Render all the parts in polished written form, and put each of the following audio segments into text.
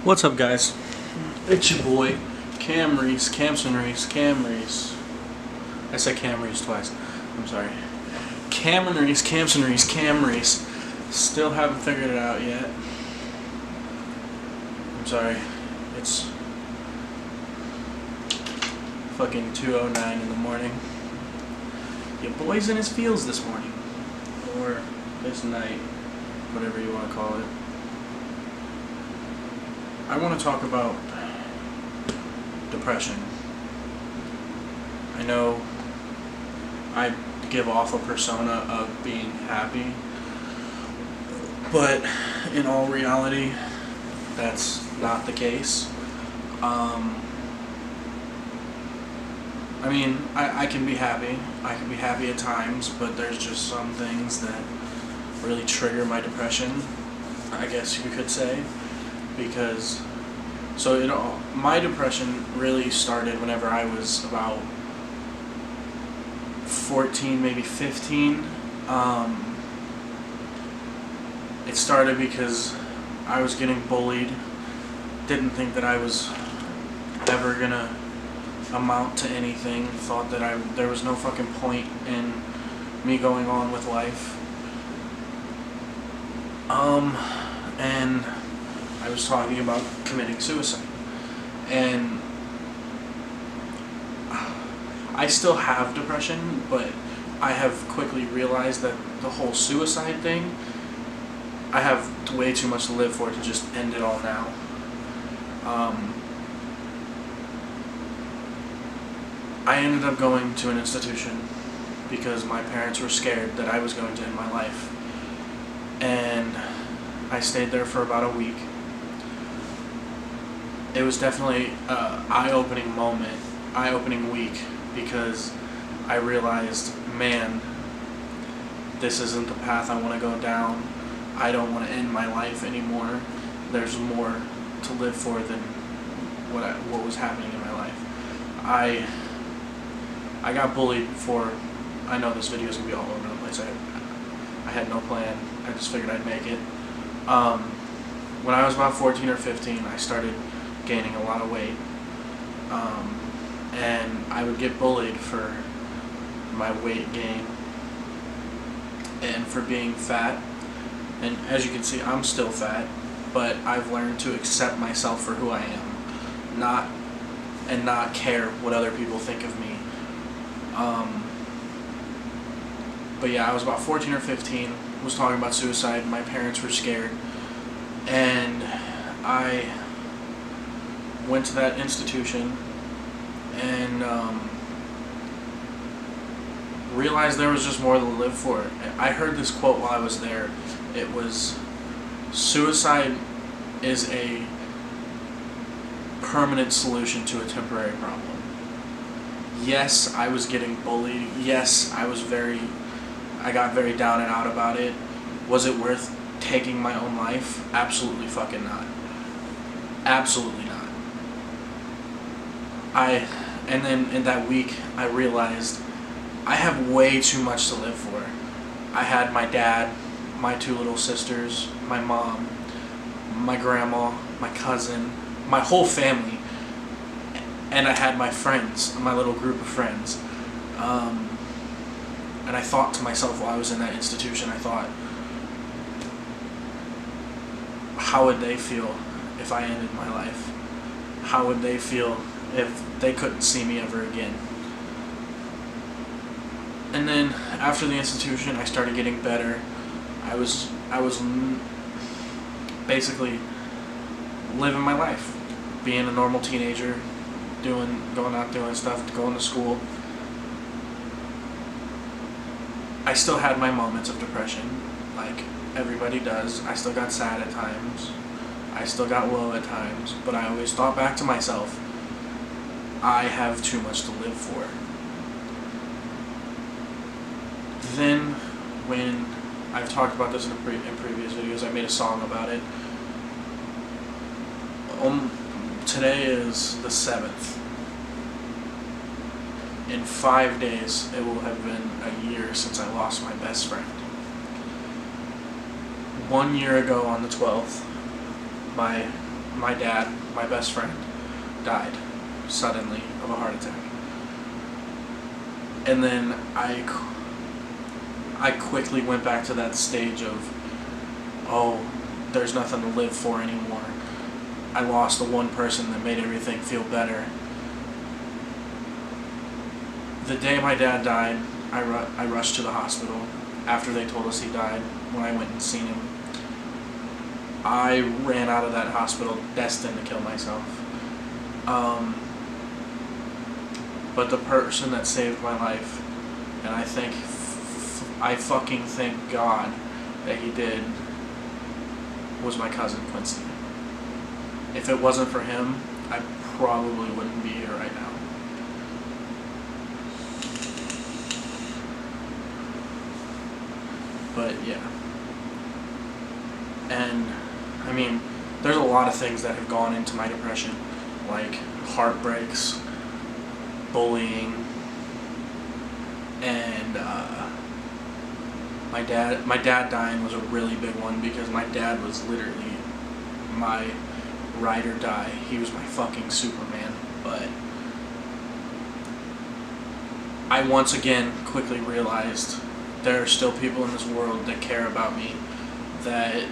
What's up, guys? It's your boy, Cam Reese, Camson Reese, Cam Reese. I said Cam Reese twice. I'm sorry. Cameron Reese, Camson Reese, Cam Reese. Still haven't figured it out yet. I'm sorry. It's fucking 2:09 in the morning. Your boy's in his fields this morning. Or this night. Whatever you want to call it. I want to talk about depression. I know I give off a persona of being happy, but in all reality, that's not the case. I mean, I can be happy. I can be happy at times, but there's just some things that really trigger my depression, I guess you could say. Because, my depression really started whenever I was about 14, maybe 15. It started because I was getting bullied. Didn't think that I was ever gonna amount to anything. Thought that there was no fucking point in me going on with life. And I was talking about committing suicide. And I still have depression, but I have quickly realized that the whole suicide thing, I have way too much to live for to just end it all now. I ended up going to an institution because my parents were scared that I was going to end my life. And I stayed there for about a week. It was definitely an eye-opening week, because I realized, man, this isn't the path I want to go down. I don't want to end my life anymore. There's more to live for than what was happening in my life. I got bullied for, I know this video is going to be all over the place. I had no plan. I just figured I'd make it. When I was about 14 or 15, I started gaining a lot of weight, and I would get bullied for my weight gain and for being fat. And as you can see, I'm still fat, but I've learned to accept myself for who I am, not care what other people think of me. But yeah, I was about 14 or 15, was talking about suicide. My parents were scared, and I went to that institution and realized there was just more to live for. I heard this quote while I was there. It was, suicide is a permanent solution to a temporary problem. Yes, I was getting bullied. Yes, I got very down and out about it. Was it worth taking my own life? Absolutely fucking not. Absolutely not. And then in that week, I realized I have way too much to live for. I had my dad, my two little sisters, my mom, my grandma, my cousin, my whole family, and I had my friends, my little group of friends. And I thought to myself while I was in that institution, I thought, how would they feel if I ended my life? How would they feel if they couldn't see me ever again? And then after the institution, I started getting better. I was basically living my life, being a normal teenager, going out doing stuff, going to school. I still had my moments of depression, like everybody does. I still got sad at times. I still got low at times, but I always thought back to myself, I have too much to live for. Then, when I've talked about this in previous videos, I made a song about it. Today is the 7th. In 5 days, it will have been a year since I lost my best friend. 1 year ago on the 12th, my my dad, my best friend, died suddenly of a heart attack. And then I quickly went back to that stage of, oh, there's nothing to live for anymore. I lost the one person that made everything feel better. The day my dad died, I rushed to the hospital after they told us he died. When I went and seen him, I ran out of that hospital destined to kill myself. But the person that saved my life, and I fucking thank God that he did, was my cousin Quincy. If it wasn't for him, I probably wouldn't be here right now. But yeah. And I mean, there's a lot of things that have gone into my depression, like heartbreaks, bullying, and my dad dying was a really big one, because my dad was literally my ride or die. He was my fucking Superman. But I once again quickly realized there are still people in this world that care about me, that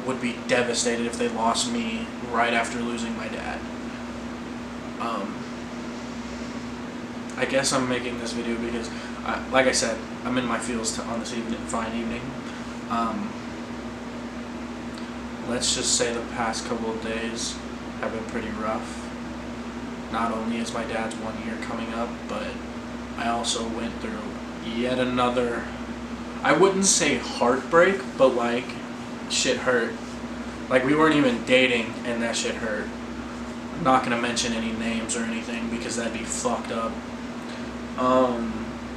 would be devastated if they lost me right after losing my dad. I guess I'm making this video because, like I said, I'm in my feels on this fine evening. Let's just say the past couple of days have been pretty rough. Not only is my dad's 1 year coming up, but I also went through yet another, I wouldn't say heartbreak, but like, shit hurt. Like, we weren't even dating and that shit hurt. I'm not gonna mention any names or anything because that'd be fucked up.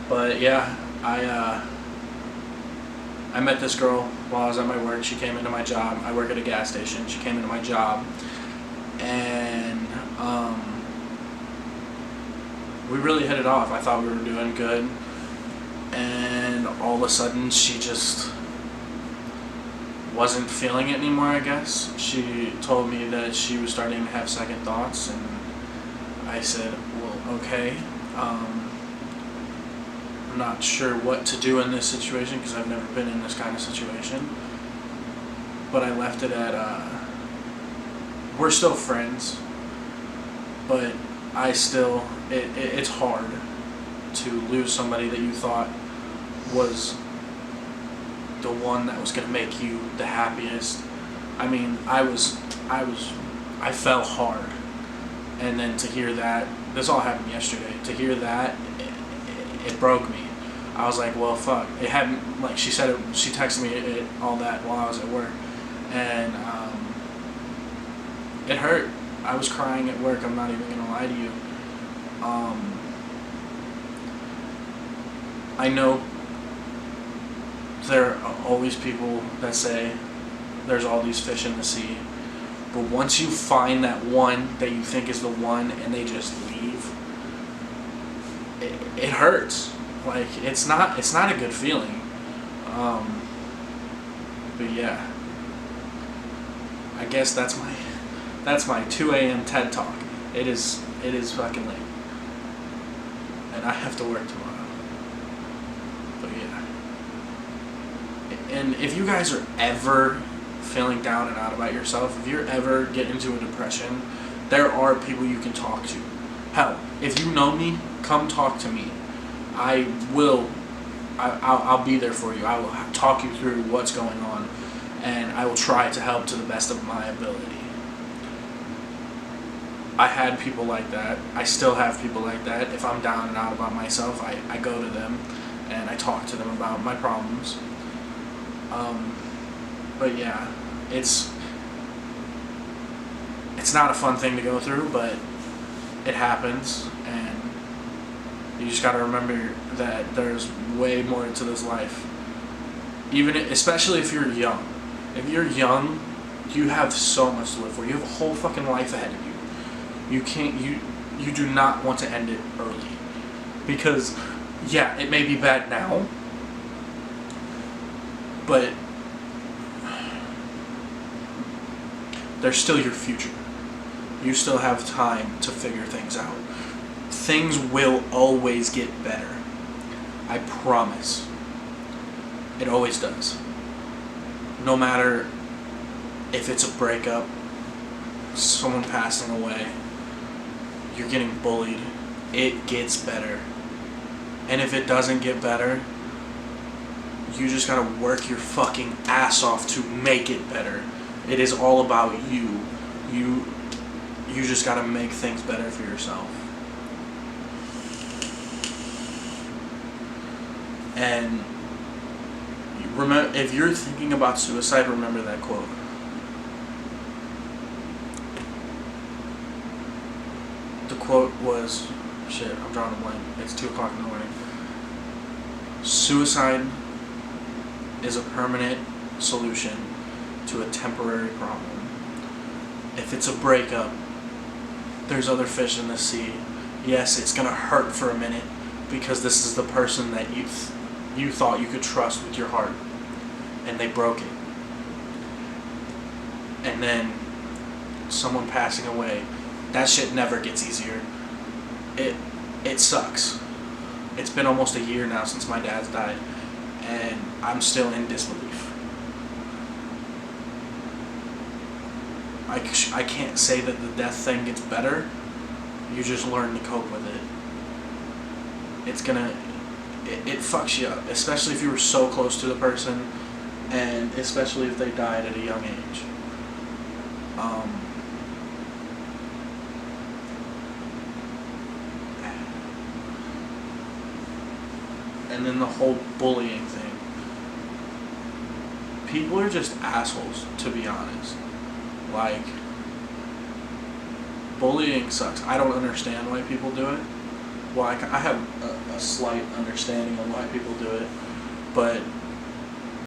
But yeah, I met this girl while I was at my work. She came into my job. I work at a gas station. She came into my job, and we really hit it off. I thought we were doing good, and all of a sudden she just wasn't feeling it anymore, I guess. She told me that she was starting to have second thoughts, and I said, well, okay. I'm not sure what to do in this situation because I've never been in this kind of situation. But I left it at, we're still friends, but it's hard to lose somebody that you thought was the one that was going to make you the happiest. I mean, I fell hard. And then to hear that, this all happened yesterday, to hear that, it broke me. I was like, well, fuck. It hadn't, like she said, she texted me all that while I was at work. And it hurt. I was crying at work, I'm not even going to lie to you. I know there are always people that say there's all these fish in the sea, but once you find that one that you think is the one and they just leave, it hurts. Like, it's not a good feeling. But yeah, I guess that's my 2 a.m. TED Talk. It is fucking late, and I have to work tomorrow. But yeah. And if you guys are ever feeling down and out about yourself, if you're ever getting into a depression, there are people you can talk to. Hell, if you know me, come talk to me. I'll be there for you. I will talk you through what's going on, and I will try to help to the best of my ability. I had people like that. I still have people like that. If I'm down and out about myself, I go to them and I talk to them about my problems. But yeah, it's not a fun thing to go through, but it happens, and you just gotta remember that there's way more to this life. Especially if you're young. If you're young, you have so much to live for. You have a whole fucking life ahead of you. You do not want to end it early. Because, yeah, it may be bad now, but they're still your future. You still have time to figure things out. Things will always get better. I promise. It always does. No matter if it's a breakup, someone passing away, you're getting bullied, it gets better. And if it doesn't get better, you just gotta work your fucking ass off to make it better. It is all about you. You just gotta make things better for yourself. And remember, if you're thinking about suicide, remember that quote. The quote was, shit, I'm drawing a blank. It's 2 o'clock in the morning. Suicide is a permanent solution to a temporary problem. If it's a breakup, there's other fish in the sea. Yes, it's gonna hurt for a minute because this is the person that you thought you could trust with your heart, and they broke it. And then someone passing away, that shit never gets easier. It sucks. It's been almost a year now since my dad's died, and I'm still in disbelief. I can't say that the death thing gets better. You just learn to cope with it. It fucks you up, especially if you were so close to the person, and especially if they died at a young age. And then the whole bullying thing. People are just assholes, to be honest. Like, bullying sucks. I don't understand why people do it. Well, I have a slight understanding of why people do it, but